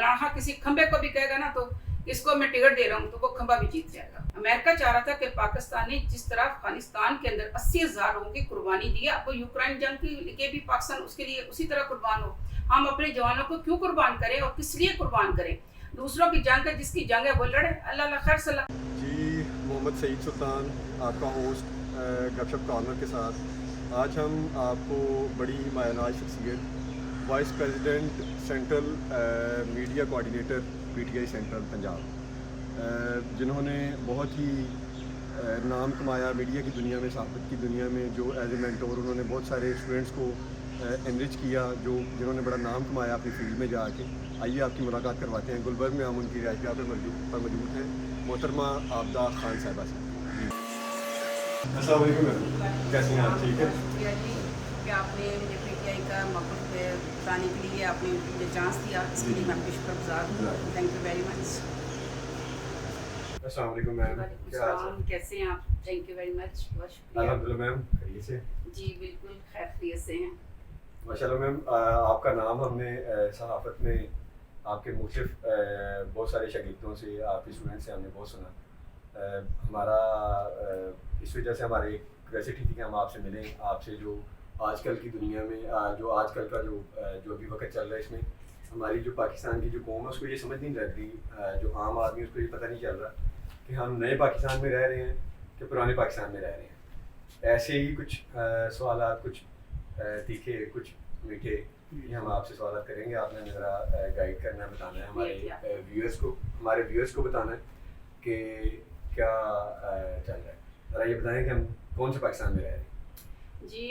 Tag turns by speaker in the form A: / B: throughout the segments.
A: इमरान खान किसी खंबे को भी कहेगा ना तो इसको मैं टिकट दे रहा हूँ, तो वो खंबा भी जीत जाएगा। अमेरिका चाह रहा था कि पाकिस्तान ने जिस तरह अफगानिस्तान के अंदर 80,000 लोगों की कुर्बानी दी है, अब वो यूक्रेन जंग के भी पाकिस्तान उसके लिए उसी तरह कुर्बान हो। हम अपने जवानों को क्यों कुर्बान करें और किस लिए कुर्बान करें? दूसरों की जंग है, जिसकी जंग है वो लड़े। अल्लाह खैर सलाह।
B: जी, मोहम्मद सईद सुल्तान आपका होस्ट गपशप कॉर्नर के साथ आज हम आपको बड़ी मायनाज शख्सियत vice president central media coordinator PTI central Punjab जिन्होंने बहुत ही नाम कमाया मीडिया की दुनिया में, सहाफ़त की दुनिया में, जो एज ए मेंटोर उन्होंने बहुत सारे स्टूडेंट्स को एनरिच किया, जिन्होंने बड़ा नाम कमाया अपनी फील्ड में जाके। आइए आपकी मुलाकात करवाते हैं। गुलबर्ग में हम उनकी रिहाइशगाह पर मौजूद हैं, मोहतरमा आबदा खान साहिबा से। अस्सलाम वालेकुम मैम, कैसी हैं आप? ठीक है
A: जी, कि आपने मुझे पीटीआई का मौक़िफ़ बताने के लिए आपने मुझे चांस दिया, इसके लिए मैं आपकी शुक्रगुज़ार हूँ। Thank you very much.
B: अस्सलाम वालेकुम मैम, क्या हाल है?
A: कैसे हैं आप? थैंक यू वेरी मच, बहुत शुक्रिया।
B: अल्हम्दुलिल्लाह मैम, खैरियत से?
A: जी बिल्कुल खैरियत से हैं।
B: माशाल्लाह मैम, आपका नाम हमने सहाफ़त में आपके मुख्तलिफ बहुत सारे शागिर्दों से, आपके स्टूडेंट से हमने बहुत सुना। हमारा इस वजह से हमारी एक क्यूरियोसिटी थी कि हम आपसे मिलें, आपसे जो आजकल की दुनिया में जो आजकल का जो अभी वक्त चल रहा है, इसमें हमारी जो पाकिस्तान की जो कौम है उसको ये समझ नहीं लग रही, जो आम आदमी उसको ये पता नहीं चल रहा कि हम नए पाकिस्तान में रह रहे हैं कि पुराने पाकिस्तान में रह रहे हैं। ऐसे ही कुछ सवालात, कुछ तीखे, कुछ मीठे, ये हम आपसे सवाल करेंगे। आपने ज़रा गाइड करना है, बताना है हमारे व्यूअर्स को बताना है कि क्या चल रहा है। ज़रा ये बताएं कि हम कौन से पाकिस्तान में रह रहे हैं।
A: जी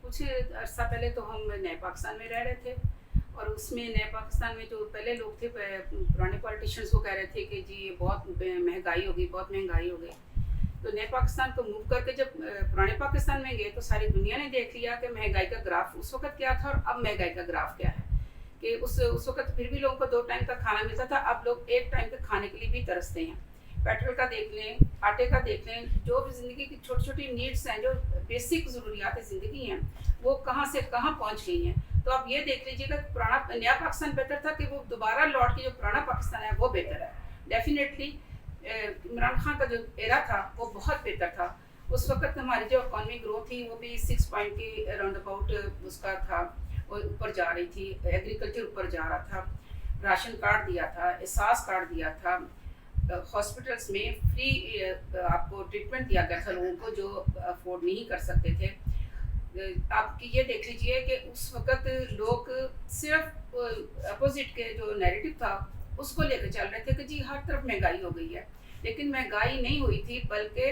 A: कुछ अर्सा पहले तो हम नए पाकिस्तान में रह रहे थे, और उसमें नए पाकिस्तान में जो पहले लोग थे, पुराने पॉलिटिशियंस को कह रहे थे कि जी ये बहुत महंगाई होगी, बहुत महंगाई हो गई। तो नए पाकिस्तान को मूव करके जब पुराने पाकिस्तान में गए तो सारी दुनिया ने देख लिया कि महंगाई का ग्राफ उस वक्त क्या था और अब महंगाई का ग्राफ क्या है। कि उस वक्त फिर भी लोगों को 2 टाइम का खाना मिलता था, अब लोग 1 टाइम के खाने के लिए भी तरसते हैं। पेट्रोल का देख लें, आटे का देख लें, जो भी ज़िंदगी की छोटी छोटी नीड्स हैं, जो बेसिक ज़रूरियात ज़िंदगी हैं, वो कहाँ से कहाँ पहुँच गई हैं। तो आप ये देख लीजिएगा पुराना नया पाकिस्तान बेहतर था कि वो दोबारा लौट के जो पुराना पाकिस्तान है वो बेहतर है। डेफिनेटली इमरान खान का जो एरा था वो बहुत बेहतर था। उस वक्त हमारी जो इकॉनमी ग्रोथ थी वो भी 6 पॉइंट के अराउंड अबाउट उसका था, वो ऊपर जा रही थी। एग्रीकल्चर ऊपर जा रहा था, राशन कार्ड दिया था, एहसास कार्ड दिया था, हॉस्पिटल्स में फ्री आपको ट्रीटमेंट दिया गया था लोगों को जो अफोर्ड नहीं कर सकते थे। आप ये देख लीजिए कि उस वक्त लोग सिर्फ अपोजिट के जो नैरेटिव था उसको लेकर चल रहे थे कि जी हर तरफ महंगाई हो गई है, लेकिन महंगाई नहीं हुई थी, बल्कि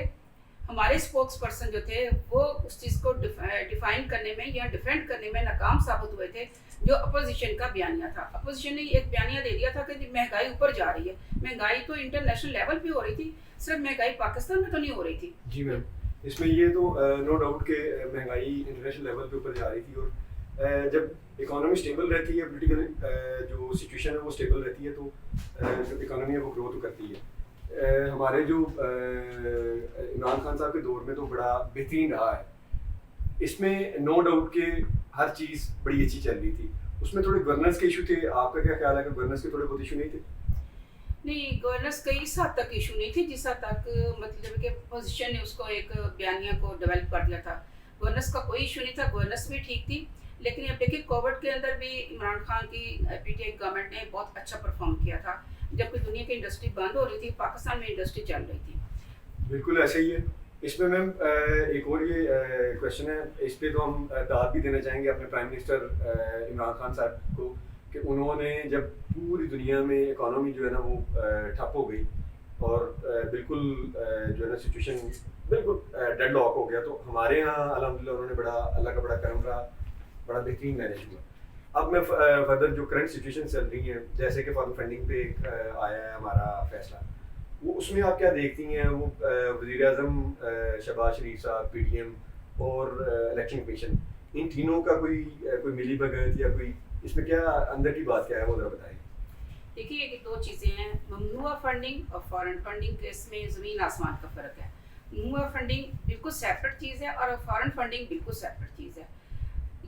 A: हमारे स्पोक्स पर्सन जो थे वो उस चीज़ को डिफाइन करने में या डिफेंड करने में नाकाम साबित हुए थे। जो अपोजिशन का बयानिया था, अपोजिशन ने एक बयानिया दे दिया था कि महंगाई ऊपर जा रही है। महंगाई तो इंटरनेशनल लेवल पे हो रही थी, सिर्फ महंगाई पाकिस्तान में तो नहीं हो रही थी।
B: जी मैम, इसमें ये तो नो डाउट कि महंगाई इंटरनेशनल लेवल पे ऊपर जा रही थी, और जब इकोनॉमी स्टेबल रहती है, पोलिटिकल जो सिचुएशन है वो स्टेबल रहती है, तो जो इकोनॉमी है वो ग्रो तो करती है। हमारे जो इमरान खान साहब के दौर में तो बड़ा बेहतरीन रहा है। इसमें नो डाउट कि हर चीज़ बड़ी अच्छी चल रही थी। उसमें थोड़े गवर्नेंस के इशू थे, आपका क्या ख्याल है कि गवर्नेंस के थोड़े बहुत इशू नहीं थे?
A: नहीं, गवर्नेंस कई इस हद तक इशू नहीं थी जिस हद तक मतलब कि पोजीशन ने उसको एक बयानिया को डेवलप कर दिया था। गवर्नेंस का कोई इशू नहीं था, गवर्नेंस भी ठीक थी। लेकिन अब देखिए कोविड के अंदर भी इमरान खान की पीटीआई गवर्नमेंट ने बहुत अच्छा परफॉर्म किया था। जबकि दुनिया की इंडस्ट्री बंद हो रही थी, पाकिस्तान में इंडस्ट्री चल रही थी।
B: बिल्कुल ऐसे ही है। इसमें मैम एक और ये क्वेश्चन है, इस पर तो हम दाद भी देना चाहेंगे अपने प्राइम मिनिस्टर इमरान खान साहब को कि उन्होंने जब पूरी दुनिया में इकोनॉमी जो है ना वो ठप हो गई और बिल्कुल जो है ना सिचुएशन बिल्कुल डेड लॉक हो गया, तो हमारे यहाँ अल्हम्दुलिल्लाह उन्होंने बड़ा, अल्लाह का बड़ा करम रहा, बड़ा बेहतरीन मैनेज हुआ। अब मैं फर्दर जो करंट सिचुएशन चल रही है, जैसे कि फॉरेन फंडिंग पे एक आया है हमारा फैसला, वो उसमें आप क्या देखती हैं? वो वज़ीर आज़म शहबाज शरीफ साहब, पीडीएम और इलेक्शन कमीशन, इन तीनों का कोई मिली भगत या कोई इसमें क्या अंदर की बात क्या है, वो ज़रा बताएं।
A: देखिए ये 2 चीज़ें हैं, ममनुआ फंडिंग और फॉरेन फंडिंग के इसमें ज़मीन आसमान का फ़र्क है। ममनुआ फंडिंग बिल्कुल सेपरेट चीज़ है और फॉरेन फंडिंग बिल्कुल सेपरेट चीज़ है।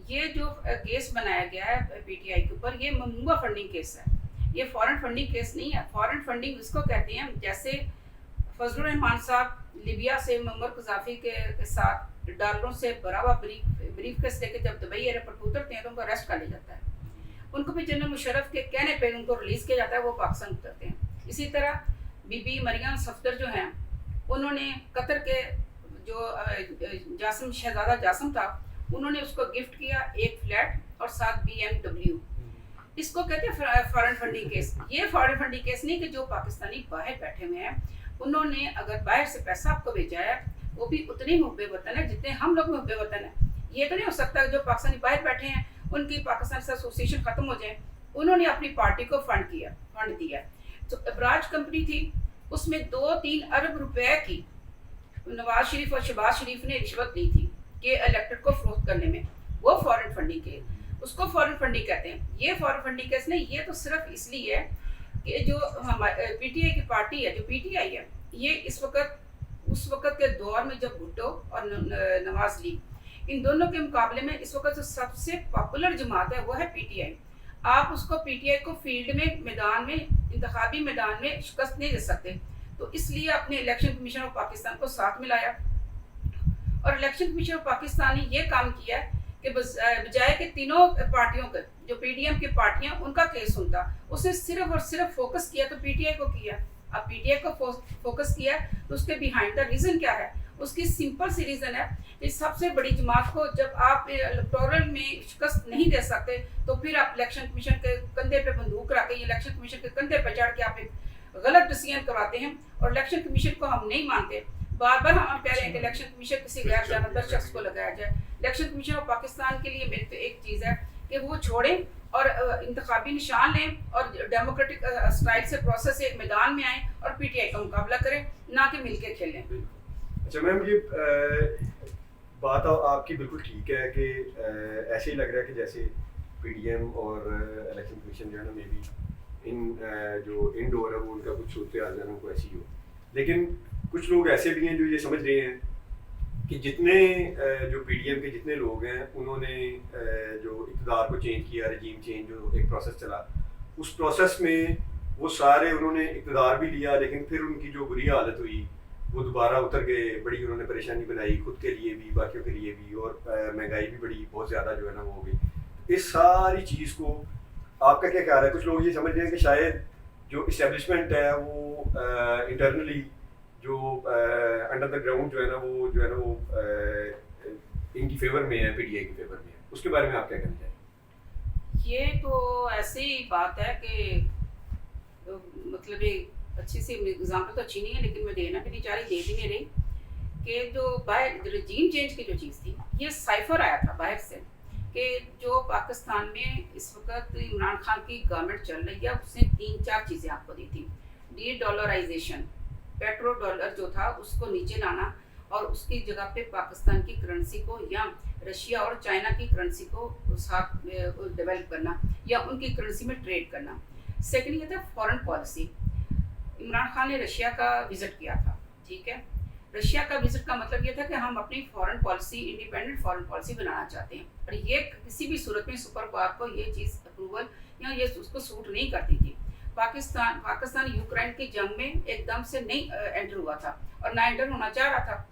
A: ये जो केस बनाया गया है पीटीआई के ऊपर, ये ममनुआ फंडिंग केस है। یہ فارن فنڈنگ کیس نہیں ہے. فارن فنڈنگ اس کو کہتے ہیں جیسے فضل الرحمان صاحب لیبیا سے معمر قذافی کے ساتھ ڈالروں سے براوا بریف کیس لے کے جب دبئی ایئرپورٹ پہ اترتے ہیں تو ان کو اریسٹ کر لیا جاتا ہے. ان کو بھی جنرل مشرف کے کہنے پہ ان کو ریلیز کیا جاتا ہے, وہ پاکستان اترتے ہیں. اسی طرح بی بی مریم صفدر جو ہیں انہوں نے قطر کے جو جاسم شہزادہ جاسم تھا انہوں نے اس کو گفٹ کیا ایک فلیٹ اور ساتھ BMW. اس کو کہتے ہیں فارن فنڈنگ کیس. یہ فارن فنڈنگ کیس نہیں کہ جو پاکستانی باہر بیٹھے ہوئے ہیں انہوں نے اگر باہر سے پیسہ آپ کو بھیجا ہے وہ بھی اتنے محب وطن ہے جتنے ہم لوگ محب وطن ہیں. یہ تو نہیں ہو سکتا جو پاکستانی باہر بیٹھے ہیں ان کی پاکستان سے ایسوسیشن ختم ہو جائے. انہوں نے اپنی پارٹی کو فنڈ دیا. تو ابراج کمپنی تھی, اس میں 2-3 ارب روپے کی نواز شریف اور شہباز شریف نے رشوت لی تھی کہ الیکٹڈ کو فروخت کرنے میں. وہ فارن فنڈنگ کے اس کو فارن فنڈنگ کہتے ہیں. یہ فارن فنڈنگ کیس نہیں, یہ تو صرف اس لیے ہے کہ جو پی ٹی آئی کی پارٹی ہے, جو پی ٹی آئی ہے, یہ اس وقت کے دور میں جب بھٹو اور نواز لیگ ان دونوں کے مقابلے میں اس وقت جو سب سے پاپولر جماعت ہے وہ ہے پی ٹی آئی. آپ اس کو پی ٹی آئی کو فیلڈ میں میدان میں انتخابی میدان میں شکست نہیں دے سکتے. تو اس لیے اپنے الیکشن کمیشن آف پاکستان کو ساتھ ملایا اور الیکشن کمیشن آف پاکستان نے یہ کام کیا کہ بجائے کہ تینوں پارٹیوں کے جو پی ڈی ایم کی پارٹیاں ان کا کیس سنتا, اس نے صرف اور صرف فوکس کیا تو پی ٹی آئی کو کیا. اب پی ٹی آئی کو فوکس کیا تو اس کے بیہائنڈ دا ریزن کیا ہے؟ اس کی سمپل سی ریزن ہے کہ سب سے بڑی جماعت کو جب آپ الیکٹورل میں شکست نہیں دے سکتے تو پھر آپ الیکشن کمیشن کے کندھے پہ بندوق رکھ کے الیکشن کمیشن کے کندھے پہ چڑھ کے آپ ایک غلط ڈیسیژن کرواتے ہیں. اور الیکشن کمیشن کو ہم نہیں مانتے. بار بار ہم کہہ رہے ہیں کہ الیکشن کمیشن کسی غیر جانبدار شخص کو لگایا جائے. الیکشن کمیشن آف پاکستان کے لیے میری تو ایک چیز ہے کہ وہ چھوڑیں اور انتخابی نشان لیں اور ڈیموکریٹک اسٹائل سے پروسیس سے میدان میں آئیں اور پی ٹی آئی کا مقابلہ کریں, نہ کہ مل کے کھیلیں.
B: اچھا میم, یہ بات آپ کی بالکل ٹھیک ہے کہ ایسے ہی لگ رہا ہے کہ جیسے پی ڈی ایم اور الیکشن کمیشن جو ہے نا مے بی ان جو انڈور ہے وہ ان کا کچھ صورتحال جو ہے نا کو ایسی ہو. لیکن کچھ لوگ ایسے بھی ہیں جو یہ سمجھ رہے ہیں کہ جتنے جو پی ڈی ایم کے جتنے لوگ ہیں انہوں نے جو اقتدار کو چینج کیا, رجیم چینج جو ایک پروسیس چلا, اس پروسیس میں وہ سارے انہوں نے اقتدار بھی لیا لیکن پھر ان کی جو بری حالت ہوئی وہ دوبارہ اتر گئے. بڑی انہوں نے پریشانی بنائی خود کے لیے بھی باقیوں کے لیے بھی, اور مہنگائی بھی بڑی بہت زیادہ جو ہے نا وہ ہو گئی. اس ساری چیز کو آپ کا کیا خیال ہے؟ کچھ لوگ یہ سمجھ رہے ہیں کہ شاید جو اسٹیبلشمنٹ ہے وہ انٹرنلی جو انڈر دا گراؤنڈ جو ہے نا وہ ان کی فیور میں ہے, پی ٹی آئی کی فیور میں ہے. اس کے بارے میں آپ کیا کہنا چاہیں؟
A: یہ تو ایسی بات ہے کہ مطلب اچھی سی اگزامپل تو اچھی نہیں ہے لیکن میں دینا بھی نہیں چاہ رہی, دے بھی نہیں رہی, کہ جو باہر رجیم چینج کی جو چیز تھی یہ سائفر آیا تھا باہر سے کہ جو پاکستان میں اس وقت عمران خان کی گورنمنٹ چل رہی ہے اس نے 3-4 چیزیں آپ کو دی تھی. ڈی ڈالرائزیشن, پیٹرو ڈالر جو تھا اس کو نیچے لانا اور اس کی جگہ پہ پاکستان کی کرنسی کو یا رشیا اور چائنا کی کرنسی کو ساتھ ڈیولپ کرنا یا ان کی کرنسی میں ٹریڈ کرنا. سیکنڈ یہ تھا فارن پالیسی. عمران خان نے رشیا کا وزٹ کیا تھا, ٹھیک ہے. رشیا کا وزٹ کا مطلب یہ تھا کہ ہم اپنی foreign policy independent foreign policy بنانا چاہتے ہیں, اور یہ کسی بھی صورت میں سپر پاور کو یہ چیز اپروول یا یہ اس کو سوٹ نہیں کرتی تھی. پاکستان یوکرین کی جنگ میں ایک دم سے نہیں انٹر ہوا تھا اور نہ انٹر ہونا چاہ رہا تھا.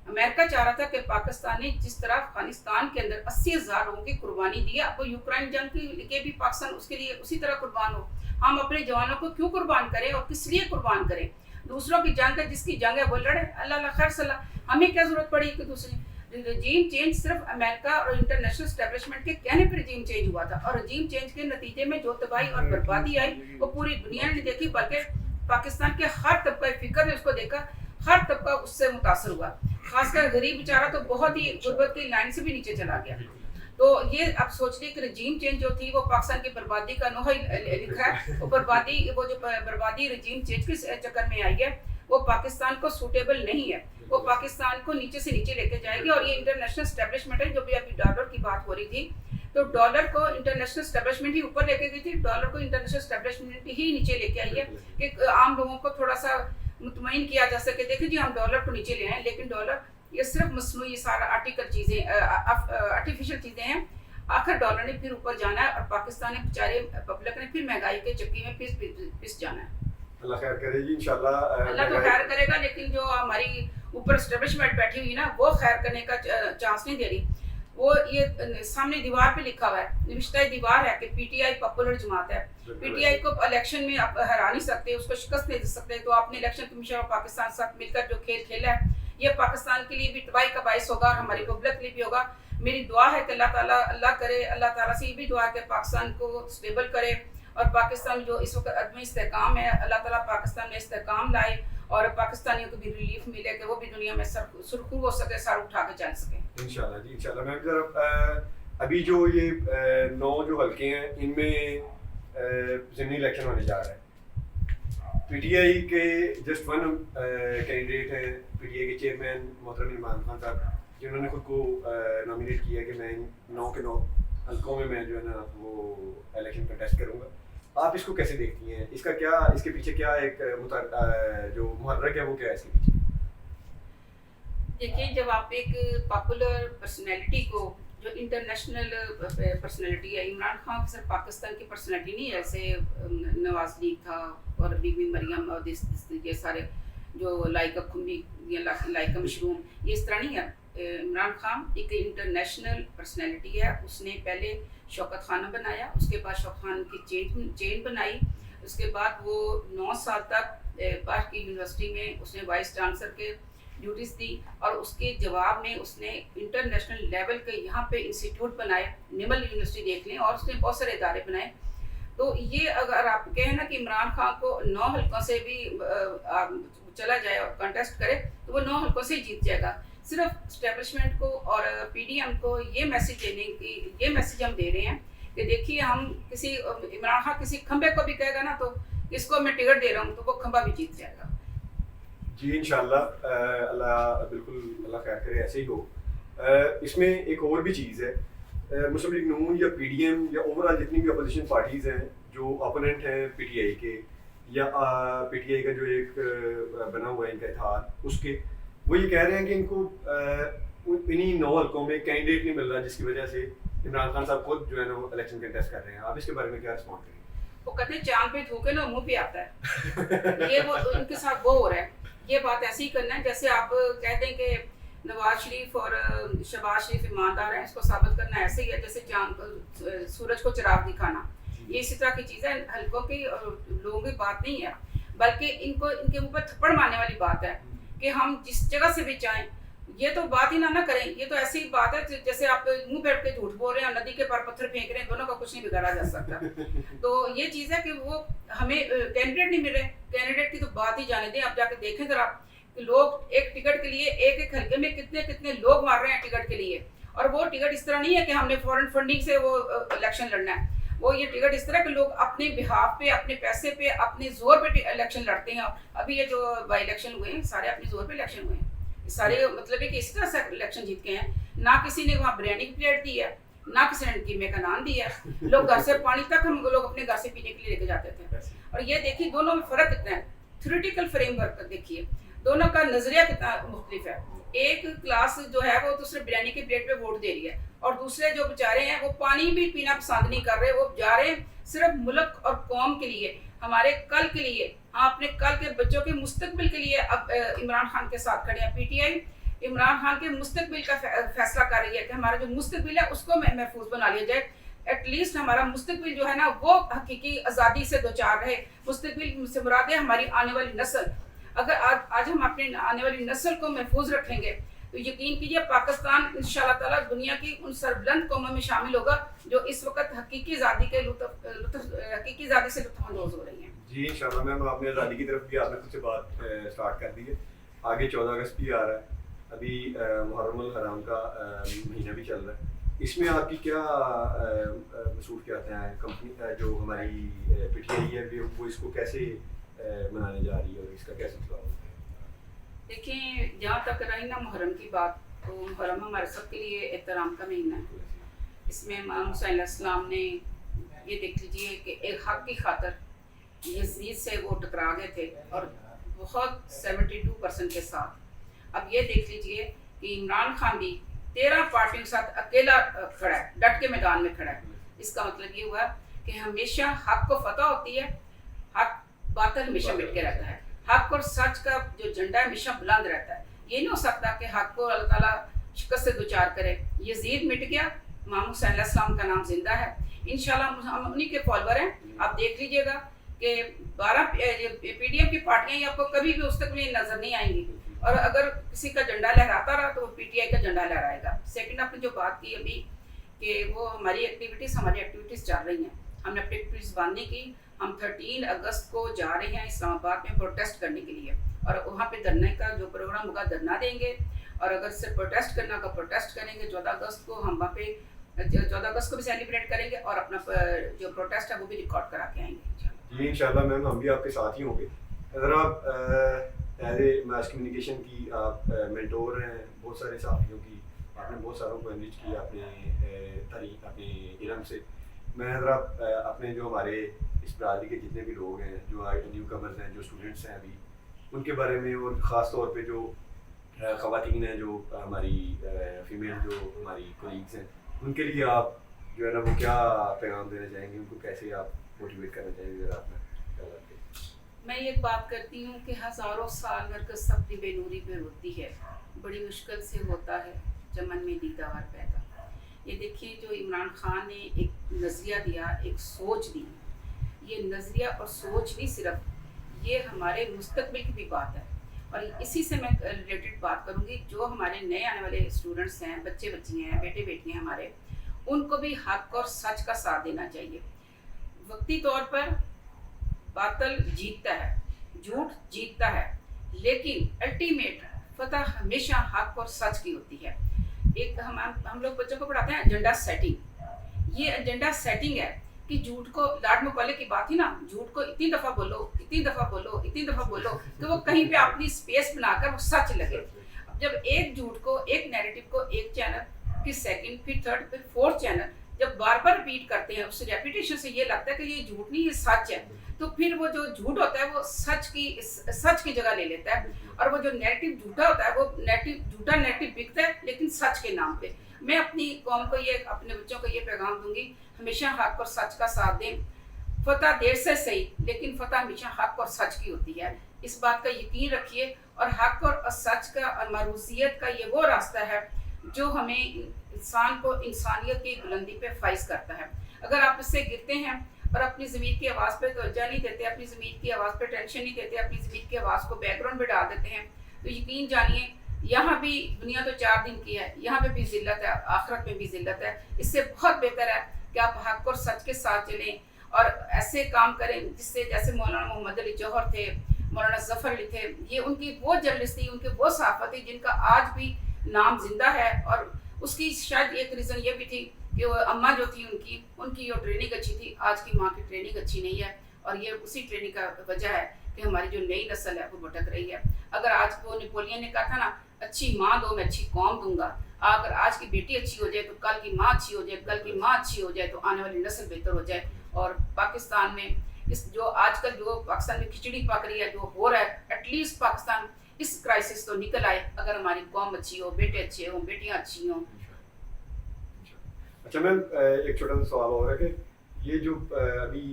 A: امریکہ چاہ رہا تھا کہ پاکستان نے جس طرح افغانستان کے اندر 80,000 لوگوں کی قربانی دی ہے, اب وہ یوکرین جنگ کے بھی پاکستان اس کے لیے اسی طرح قربان ہو. ہم اپنے جوانوں کو کیوں قربان کریں اور کس لیے قربان کریں؟ دوسروں کی جنگ ہے, جس کی جنگ ہے وہ لڑے, اللہ خیر صلاح. ہمیں کیا ضرورت پڑی کہ دوسری رجیم چینج صرف امریکہ اور انٹرنیشنل اسٹیبلشمنٹ کے کہنے پہ رجیم چینج ہوا تھا, اور رجیم چینج کے نتیجے میں جو تباہی اور بربادی آئی وہ پوری دنیا نے دیکھی, بلکہ پاکستان کے ہر طبقہ فکر نے اس کو دیکھا, ہر طبقہ اس سے متاثر ہوا. خاص کر غریب بیچارہ تو بہت ہی غربت کی لائن سے بھی نیچے چلا گیا. تو یہ اب سوچ لیے کہ رجیم چینج جو تھی وہ پاکستان کی بربادی کا نوحہ لکھا ہے. وہ جو بربادی رجیم چینج کے چکر میں آئی ہے وہ پاکستان کو سوٹیبل نہیں ہے, وہ پاکستان کو نیچے سے نیچے لے کے جائے گی. اور یہ انٹرنیشنل اسٹیبلشمنٹ ہے, جو بھی ابھی ڈالر کی بات ہو رہی تھی, تو ڈالر کو انٹرنیشنل اسٹیبلشمنٹ ہی اوپر لے کے گئی تھی, ڈالر کو انٹرنیشنل اسٹیبلشمنٹ ہی نیچے لے کے آئی ہے کہ عام لوگوں کو تھوڑا سا مطمئن کیا جا سکے, دیکھیں جی ہم ڈالر کو نیچے لے آئیں. لیکن ڈالر یہ صرف مصنوعی سارا آرٹیفیشل چیزیں ہیں. आखिर डॉलर ने फिर ऊपर जाना है और पाकिस्तान ने बेचारे पब्लिक ने फिर महंगाई के चक्की में पिस जाना है।
B: अल्लाह खैर करे जी इंशाल्लाह।
A: अल्लाह तो खैर करेगा, लेकिन जो हमारी ऊपर एस्टेब्लिशमेंट बैठी हुई ना वो खैर करने का चांस नहीं दे रही। वो ये सामने दीवार पे लिखा हुआ है, निविष्टा दीवार है कि पीटीआई पॉपुलर जमात है, पीटीआई को इलेक्शन में आप हरा नहीं सकते, उसको शिकस्त नहीं दे सकते। तो आपने इलेक्शन कमीशन और पाकिस्तान के साथ मिलकर जो खेल खेला है ये पाकिस्तान के लिए भी तबाही का बाइस होगा और हमारी पब्लिक के लिए भी होगा। मेरी दुआ है कि अल्लाह करे, अल्लाह ताला से ये भी दुआ है कि पाकिस्तान को स्टेबल करे और पाकिस्तान जो इस वक्त अदम इस्तेहकाम है, अल्लाह ताला पाकिस्तान में इस्तेहकाम लाए और पाकिस्तानियों को भी रिलीफ मिले कि वो भी दुनिया में सुरखरू हो सके, सर उठा के चल सके
B: इंशाल्लाह जी इंशाल्लाह। मैं जरा अभी जो ये 9 जो हल्के हैं इनमें ज़मीनी इलेक्शन होने जा रहा है। पीटीआई के जस्ट वन कैंडिडेट हैं, पीटीआई के चेयरमैन मोहतरम इमरान खान साहब, जिन्होंने खुद को नॉमिनेट किया कि मैं 9 के 9 हल्कों में मैं जो है ना वो इलेक्शन कंटेस्ट करूँगा। आप इसको कैसे देखती हैं? इसका क्या, इसके पीछे क्या एक जो मुहर्रक है वो क्या है इसके पीछे?
A: देखिए, जब आप एक पॉपुलर पर्सनैलिटी को, जो इंटरनेशनल पर्सनैलिटी है, इमरान खान सिर्फ पाकिस्तान की पर्सनैलिटी नहीं है, ऐसे नवाज लीग था और बीबी मरियम और ये सारे जो लाइका खुम्बी या लाइका मशरूम, ये इस तरह नहीं है। इमरान खान एक इंटरनेशनल पर्सनैलिटी है। उसने पहले शौकत खाना बनाया, उसके बाद शौकत खान की चेन बनाई, उसके बाद वो 9 साल तक पाक की यूनिवर्सिटी में उसने वाइस चांसलर के ड्यूटीज़ दी और उसके जवाब में उसने इंटरनेशनल लेवल के यहाँ पे इंस्टीट्यूट बनाए, निमल यूनिवर्सिटी देख लें, और उसने बहुत सारे इदारे बनाए। तो ये अगर आप कहें ना कि इमरान खान को 9 हल्कों से भी चला जाए और कंटेस्ट करे तो वो 9 हल्कों से ही जीत जाएगा। सिर्फ स्टैब्लिशमेंट को और पीडीएम को ये मैसेज देने की, ये मैसेज हम दे रहे हैं कि देखिए, हम किसी इमरान खान किसी खंबे को भी कहेगा ना तो इसको मैं टिकट दे रहा हूँ तो वो खंबा भी जीत जाएगा
B: जी इंशाल्लाह। अल्लाह बिल्कुल अल्लाह खैर करे, ऐसे ही हो। इसमें एक और भी चीज़ है, मुस्लिम लीग नून या पीडीएम या ओवरऑल जितनी भी अपोजिशन पार्टीज़ हैं जो अपोनेंट हैं पीटीआई के या पीटीआई का जो एक बना हुआ है इनका इत्तेहाद, उसके वो ये कह रहे हैं कि इनको इन्हीं 9 हल्कों में कैंडिडेट नहीं मिल रहा, जिसकी वजह से इमरान खान साहब खुद जो है ना वो इलेक्शन कंटेस्ट कर रहे हैं। आप इसके बारे में क्या रिस्पॉन्ड करेंगे?
A: वो कहते हैं चांद पे थूके ना मुंह पे आता है। ये वो उनके साथ वो हो रहा है। ये बात ऐसे ही करना है जैसे आप कहते हैं कि नवाज शरीफ और शहबाज शरीफ ईमानदार हैं, इसको साबित करना ऐसे ही है जैसे चांद सूरज को चिराग दिखाना। ये इसी तरह की चीज़ है, हल्कों की लोगों की बात नहीं है, बल्कि इनके ऊपर थप्पड़ मारने वाली बात है कि हम जिस जगह से भी चाहें, ये तो बात ही ना करें। ये तो ऐसी बात है जैसे आप मुंह बैठ के झूठ बोल रहे हैं और नदी के पार पत्थर फेंक रहे हैं, दोनों का कुछ नहीं बिगाड़ा जा सकता। तो ये चीज़ है कि वो हमें कैंडिडेट नहीं मिल रहे। कैंडिडेट की तो बात ही जाने दें, आप जाके देखें जरा कि लोग एक टिकट के लिए एक हल्के में कितने कितने लोग मार रहे हैं टिकट के लिए। और वो टिकट इस तरह नहीं है कि हमने फॉरेन फंडिंग से वो इलेक्शन लड़ना है। वो ये टिकट इस तरह के लोग अपने बिहाफ पे, अपने पैसे पे, अपने जोर पे इलेक्शन लड़ते हैं। अभी ये जो बाई इलेक्शन हुए हैं सारे अपने जोर पे इलेक्शन हुए हैं। सारे मतलब है कि इस तरह से इलेक्शन जीत के हैं। ना किसी ने वहाँ बिरयानी की प्लेट दी है, ना किसी ने कीमे का नान दिया है। लोग घर से पानी तक हम लोग अपने घर से पीने के लिए लेके जाते थे। और ये देखिए दोनों में फ़र्क कितना है, थ्योरेटिकल फ्रेमवर्क देखिए, दोनों का नजरिया कितना मुख्तलिफ है। एक क्लास जो है वो दूसरे बिरयानी की प्लेट पे वोट दे रही है और दूसरे जो बेचारे हैं वो पानी भी पीना पसंद नहीं कर रहे। वो जा रहे हैं सिर्फ मुल्क और कौम के लिए, हमारे कल के लिए, हम अपने कल के बच्चों के मुस्तकबिल के लिए अब इमरान खान के साथ खड़े हैं। पीटीआई इमरान खान के मुस्तकबिल का फैसला कर रही है कि हमारा जो मुस्तकबिल है उसको महफूज बना लिया जाए। एटलीस्ट हमारा मुस्तकबिल जो है ना वो हकीकी आज़ादी से दो चार रहे। मुस्तकबिल से मुराद है हमारी आने वाली नस्ल। अगर आज हम अपने आने वाली नस्ल को महफूज रखेंगे तो यकीन कीजिए पाकिस्तान इंशाअल्लाह ताला दुनिया की उन सरबुलंद कौमों में शामिल होगा जो इस वक्त हकीकी आज़ादी से लुत्फ़अंदोज़ हो रही हैं।
B: जी इंशाअल्लाह मैम, आपने आज़ादी की तरफ भी आपने खुद से बात स्टार्ट कर दी है। आगे 14 अगस्त भी आ रहा है, अभी मुहर्रमुल हराम का महीना भी चल रहा है। इसमें आपकी क्या मसरूफियात हैं? कंपनी जो हमारी पीटीआई है वो इसको कैसे मनाने जा रही है और इसका क्या सिलसिला होगा?
A: देखिए, जहाँ तक रही ना मुहर्रम की बात, तो मुहर्रम हमारे सबके लिए एहतराम का महीना है। इसमें इमाम हुसैन अलैहिस्सलाम ने ये देख लीजिए कि एक हक़ की खातर यज़ीद से वो टकरा गए थे और बहुत 72% के साथ। अब ये देख लीजिए कि इमरान खान भी 13 पार्टियों के साथ अकेला खड़ा है, डट के मैदान में खड़ा है। इसका मतलब ये हुआ कि हमेशा हक को फतह होती है, हक बातिल हमेशा मिट के रहता है, हक और सच का जो झंडा है हमेशा बुलंद रहता है। ये नहीं हो सकता कि हक को अल्लाह ताला शिकस्त से दुचार करे। यजीद मिट गया, इमाम हुसैन अलैहिस्सलाम का नाम जिंदा है। इंशाल्लाह हम उन्हीं के फॉलोअर हैं। आप देख लीजिएगा कि 12 पीडीएम की पार्टियां ही आपको कभी भी उस तक भी नजर नहीं आएंगी, और अगर किसी का झंडा लहराता रहा तो वो पीटीआई का झंडा लहराएगा। सेकंड, आपने जो बात की अभी कि वो हमारी एक्टिविटीज़ चल रही हैं, हमने अपनी एक्टिविटीज़ बंद नहीं की। हम 13 अगस्त को जा रहे हैं इस्लामाबाद में प्रोटेस्ट करने के लिए, और वहाँ पे धरने का जो प्रोग्राम होगा धरना देंगे, और अगर सिर्फ प्रोटेस्ट करना का प्रोटेस्ट करेंगे। 14 अगस्त को हम वहाँ पे 14 अगस्त को भी सेलिब्रेट करेंगे, और अपना जो प्रोटेस्ट है वो भी रिकॉर्ड करा के आएंगे।
B: जी इंशाल्लाह मैम, हम भी आपके साथ ही होंगे। अगर आप एज ए मास कम्युनिकेशन की आप मेंटोर हैं बहुत सारे साथियों की, आपने बहुत सारों को एनरिच किया अपने इल्म से। मैं ज़रा अपने जो हमारे इस बरादरी के जितने भी लोग हैं, जो न्यू कमर्स हैं, जो स्टूडेंट्स हैं अभी, उनके बारे में, और ख़ास तौर पे जो ख़वातीन हैं, जो हमारी फीमेल जो हमारी कोलीग्स हैं, उनके लिए आप जो है ना वो क्या पैगाम देना चाहेंगे, उनको कैसे आप मोटिवेट करना चाहेंगे? ज़रा अपना क्या बात है।
A: मैं एक बात करती हूँ कि हज़ारों साल मरकज़ अपनी बेनूरी पे होती है, बड़ी मुश्किल से होता है चमन में दीदार पैदा। ये देखिए, जो इमरान खान ने एक नज़रिया दिया, एक सोच दी, ये नज़रिया और सोच नहीं सिर्फ, ये हमारे मुस्तकबिल की भी बात है। और इसी से मैं रिलेटेड बात करूँगी, जो हमारे नए आने वाले स्टूडेंट्स हैं, बच्चे बच्ची हैं, बेटे बेटियाँ हमारे, उनको भी हक और सच का साथ देना चाहिए। वक्ती तौर पर बातिल जीतता है, झूठ जीतता है, लेकिन अल्टीमेट फतह हमेशा हक और सच की होती है। एक हम लोग बच्चों को पढ़ाते हैं एजेंडा सेटिंग। ये एजेंडा सेटिंग है कि झूठ को, लॉर्ड मैकॉले की बात थी ना, झूठ को इतनी दफ़ा बोलो, इतनी दफ़ा बोलो, इतनी दफ़ा बोलो कि वो कहीं पे अपनी स्पेस बनाकर वो सच लगे। अब जब एक झूठ को, एक नैरेटिव को एक चैनल, फिर सेकंड, फिर थर्ड, फिर फोर्थ चैनल जब बार बार रिपीट करते हैं, उस रेपिटेशन से ये लगता है कि ये झूठ नहीं, ये सच है, तो फिर वो जो झूठ होता है वो सच की जगह ले लेता है, और वो जो नैरेटिव झूठा होता है वो झूठा नैरेटिव बिकता है, लेकिन सच के नाम पे। मैं अपनी कौम को ये, अपने बच्चों को ये पैगाम दूंगी, हमेशा हक और सच का साथ दें। फतह देर से सही, लेकिन फतह हमेशा हक और सच की होती है, इस बात का यकीन रखिए। और हक और सच का और मरूसियत का ये वो रास्ता है जो हमें इंसान को इंसानियत की बुलंदी पे फाइज करता है। अगर आप इससे गिरते हैं और अपनी ज़मीर की आवाज़ पे तवज्जो नहीं देते, अपनी ज़मीर की आवाज़ पे टेंशन नहीं देते, अपनी ज़मीर की आवाज़ को बैकग्राउंड में डाल देते हैं, तो यकीन जानिए यहाँ भी दुनिया तो 4 दिन की है, यहाँ पे भी ज़िल्लत है, आखिरत में भी ज़िल्लत है। इससे बहुत बेहतर है कि आप हक और सच के साथ चलें और ऐसे काम करें जिससे, जैसे मौलाना मोहम्मद अली जौहर थे, मौलाना जफ़र अली थे, ये उनकी वो जर्नलिस्ट थी, उनकी वो सहाफ़त थी जिनका आज भी नाम जिंदा है। और उसकी शायद एक रीज़न ये भी थी कि वो अम्मा जो थी उनकी जो ट्रेनिंग अच्छी थी, आज की माँ की ट्रेनिंग अच्छी नहीं है, और ये उसी ट्रेनिंग का वजह है कि हमारी जो नई नस्ल है वो भटक रही है। अगर आज वो नेपोलियन ने कहा था ना, अच्छी माँ दो मैं अच्छी कौम दूंगा, अगर आज की बेटी अच्छी हो जाए तो कल की माँ अच्छी हो जाए, कल की माँ अच्छी हो जाए तो आने वाली नस्ल बेहतर हो जाए। और पाकिस्तान में इस जो आजकल जो पाकिस्तान में खिचड़ी पक रही है, जो हो रहा है, एटलीस्ट पाकिस्तान इस क्राइसिस तो निकल आए अगर हमारी कौम अच्छी हो, बेटे अच्छे हों, बेटियाँ अच्छी हों।
B: अच्छा मैम, एक छोटा सा सवाल और है कि ये जो अभी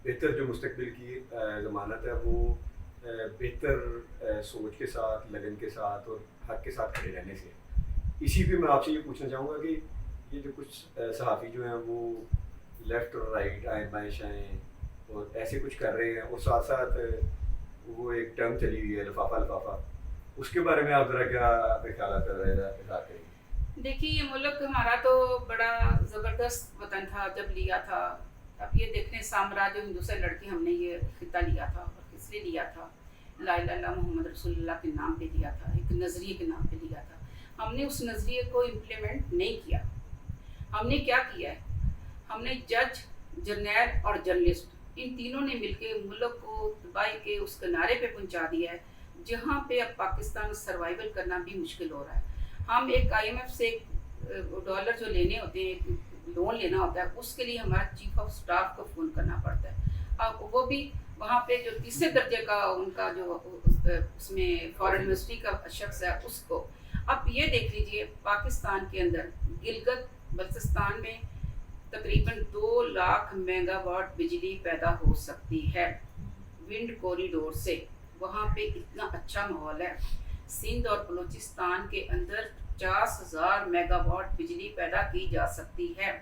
B: बेहतर जो मुस्तकबिल की ज़मानत है, वो बेहतर सोच के साथ, लगन के साथ और हक के साथ खड़े रहने से, इसी पे मैं आपसे ये पूछना चाहूँगा कि ये जो कुछ सहाफ़ी जो हैं वो लेफ़्ट और राइट, आएँ बाएँ शाएँ और ऐसे कुछ कर रहे हैं, और साथ साथ वो एक टर्म चली हुई है लिफाफा, उसके बारे में आप ज़रा क्या अपने ख्याल कर रहे हैं?
A: देखिए, ये मुल्क हमारा तो बड़ा ज़बरदस्त वतन था जब लिया था। अब ये देखने साम्राज्य हिंदू से लड़के हमने ये खिता लिया था, और किस लिए लिया था? ला इलाहा इल्लल्लाह मोहम्मद रसूलुल्लाह के नाम पे लिया था, एक नज़रिए के नाम पे लिया था। हमने उस नज़रिए को इम्प्लीमेंट नहीं किया। हमने क्या किया है? हमने जज, जर्नैल और जर्नलिस्ट, इन तीनों ने मिलके मुल्क को तबाही के उस किनारे पे पहुंचा दिया है जहाँ पे अब पाकिस्तान सर्वाइवल करना भी मुश्किल हो रहा है। हम एक IMF से डॉलर जो लेने होते हैं, लोन लेना होता है, उसके लिए हमारा चीफ ऑफ स्टाफ को फ़ोन करना पड़ता है। अब वो भी वहाँ पे जो तीसरे दर्जे का उनका जो उसमें फॉरेन मिनिस्ट्री का शख्स है उसको, अब ये देख लीजिए पाकिस्तान के अंदर गिलगित बल्तिस्तान में तकरीबन 2 लाख मेगावाट बिजली पैदा हो सकती है विंड कॉरिडोर से। वहाँ पे इतना अच्छा माहौल है। सिंध और बलूचिस्तान के अंदर 50,000 मेगावाट बिजली पैदा की जा सकती है,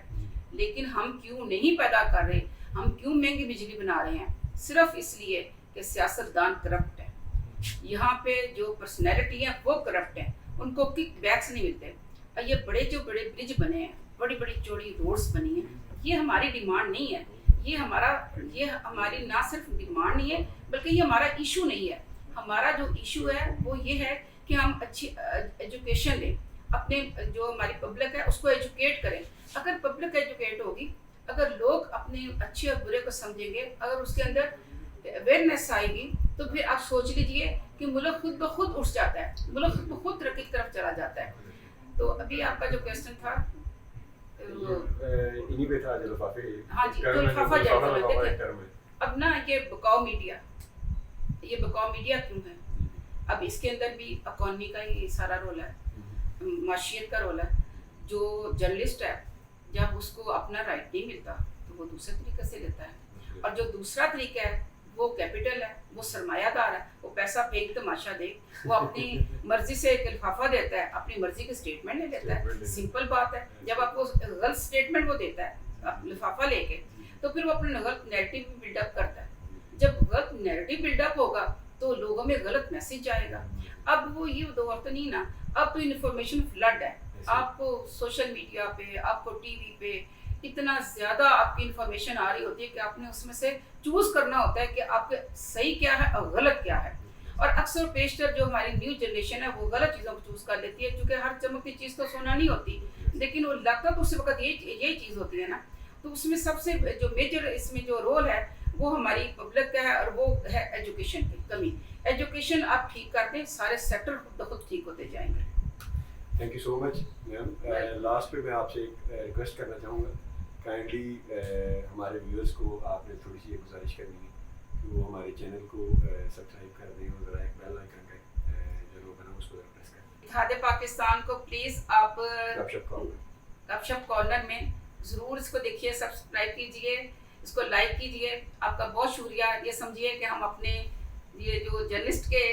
A: लेकिन हम क्यों नहीं पैदा कर रहे? हम क्यों महंगी बिजली बना रहे हैं? सिर्फ इसलिए कि सियासतदान करप्ट है। यहाँ पे जो पर्सनैलिटी है वो करप्ट है, उनको किक बैक्स नहीं मिलते। और ये बड़े ब्रिज बने हैं, बड़ी बड़ी चौड़ी रोड्स बनी हैं, ये हमारी डिमांड नहीं है। ये हमारी ना सिर्फ डिमांड नहीं है बल्कि ये हमारा इशू नहीं है। हमारा जो इशू है वो ये है कि हम अच्छी एजुकेशन लें, अपने जो हमारी पब्लिक है उसको एजुकेट करें। अगर पब्लिक एजुकेट होगी, अगर लोग अपने अच्छे और बुरे को समझेंगे, अगर उसके अंदर अवेयरनेस आएगी, तो फिर आप सोच लीजिए कि मुल्क खुद ब खुद उठ जाता है, मुल्क खुद ब खुद तरक्की की तरफ चला जाता है। तो अभी आपका जो क्वेश्चन था
B: इन्हीं पे था जो लिफाफे।
A: हाँ जी, तो लिफाफा देखिए अब ना ये बकाऊ मीडिया क्यों है? अब इसके अंदर भी इकॉनमी का ही सारा रोल है, माशियत का रोल है। जो जर्नलिस्ट है जब उसको अपना राइट नहीं मिलता तो वो दूसरे तरीके से लेता है, और जो दूसरा तरीका है वो कैपिटल है, वो सरमायादार है, वो पैसा फेंक तमाशा दे, वो अपनी मर्जी से एक लिफाफा देता है, अपनी मर्जी के स्टेटमेंट ले लेता है। सिंपल बात है, जब आपको गलत स्टेटमेंट वो देता है लिफाफा लेके, तो फिर वो अपना गलत नैरेटिव बिल्डअप करता है। जब गलत नैरेटिव बिल्डअप होगा तो लोगों में गलत मैसेज जाएगा। अब वो ये दौर तो नहीं ना, अब तो इन्फॉर्मेशन फ्लड है। आपको सोशल मीडिया पे, आपको टीवी पे इतना ज़्यादा आपकी इन्फॉर्मेशन आ रही होती है कि आपने उसमें से चूज़ करना होता है कि आपके सही क्या है और गलत क्या है। और अक्सर पेशतर जो हमारी न्यू जनरेशन है वो गलत चीज़ों को चूज़ कर लेती है, क्योंकि हर चमकती चीज़ तो सोना नहीं होती, लेकिन वो लगता तो उस वक्त यही चीज़ होती है ना। तो उसमें सबसे जो मेजर इसमें जो रोल है वो हमारी पब्लिक का है, और वो है एजुकेशन की कमी। एजुकेशन आप ठीक कर दें, सारे सेक्टर खुद ब खुद ठीक होते जाएंगे।
B: Thank you so much ma'am. Last पे मैं आपसे एक रिक्वेस्ट करना चाहूँगा, काइंडली हमारे व्यूअर्स को आपने थोड़ी सी गुजारिश करनी है कि वो हमारे चैनल को सब्सक्राइब कर दें और ज़रा एक बेल आइकन का जरूर बना उसको प्रेस करें।
A: इत्तेहाद पाकिस्तान को प्लीज़ आप गपशप कॉर्नर में ज़रूर इसको देखिए, सब्सक्राइब कीजिए, इसको लाइक कीजिए। आपका बहुत शुक्रिया। ये समझिए कि हम अपने ये जो जर्नलिस्ट के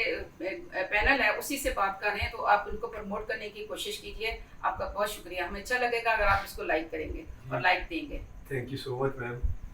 A: पैनल है उसी से बात कर रहे हैं, तो आप उनको प्रमोट करने की कोशिश कीजिए। आपका बहुत शुक्रिया। हमें अच्छा लगेगा अगर आप इसको लाइक करेंगे और लाइक देंगे।
B: Thank you so much ma'am.